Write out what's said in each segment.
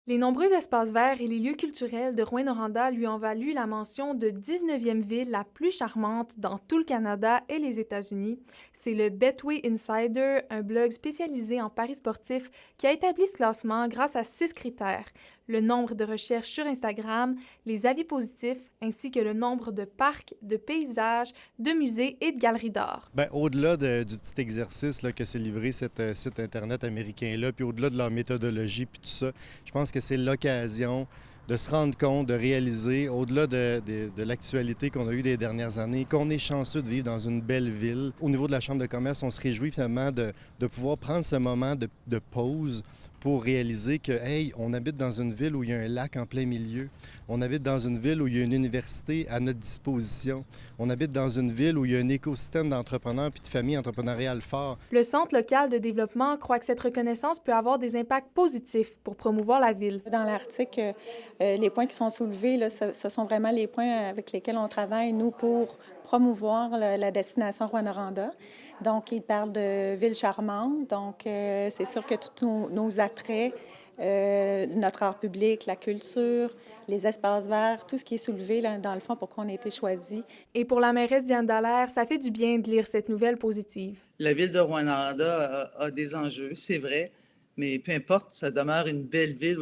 Les nombreux espaces verts et les lieux culturels de Rouyn-Noranda lui ont valu la mention de 19e ville la plus charmante dans tout le Canada et les États-Unis. C'est le Betway Insider, un blog spécialisé en paris sportifs, qui a établi ce classement grâce à 6 critères: le nombre de recherches sur Instagram, les avis positifs, ainsi que le nombre de parcs, de paysages, de musées et de galeries d'art. Bien, au-delà du petit exercice là, que s'est livré cet site Internet américain-là, puis au-delà de leur méthodologie, puis tout ça, je pense que c'est l'occasion de se rendre compte, de réaliser, au-delà de l'actualité qu'on a eue des dernières années, qu'on est chanceux de vivre dans une belle ville. Au niveau de la Chambre de commerce, on se réjouit finalement de pouvoir prendre ce moment de pause pour réaliser que, hey, on habite dans une ville où il y a un lac en plein milieu. On habite dans une ville où il y a une université à notre disposition. On habite dans une ville où il y a un écosystème d'entrepreneurs puis de familles entrepreneuriales forts. Le Centre local de développement croit que cette reconnaissance peut avoir des impacts positifs pour promouvoir la ville. Dans l'article, les points qui sont soulevés, là, ce sont vraiment les points avec lesquels on travaille, nous, pour promouvoir la destination Rouyn-Noranda. Donc, il parle de ville charmante. Donc, c'est sûr que tous nos attraits, notre art public, la culture, les espaces verts, tout ce qui est soulevé, là, dans le fond, pour qu'on ait été choisi. Et pour la mairesse Diane Dallaire, ça fait du bien de lire cette nouvelle positive. La ville de Rouyn-Noranda a des enjeux, c'est vrai, mais peu importe, ça demeure une belle ville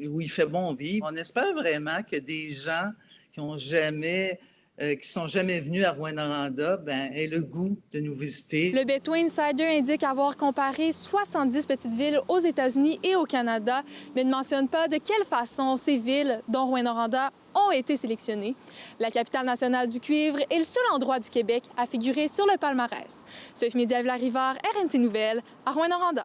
où il fait bon vivre. On espère vraiment que des gens qui sont jamais venus à Rouyn-Noranda, aient le goût de nous visiter. Le Betway Insider indique avoir comparé 70 petites villes aux États-Unis et au Canada, mais ne mentionne pas de quelle façon ces villes, dont Rouyn-Noranda, ont été sélectionnées. La capitale nationale du cuivre est le seul endroit du Québec à figurer sur le palmarès. Sophie Médiavel-Larivard, RNC Nouvelles, à Rouyn-Noranda.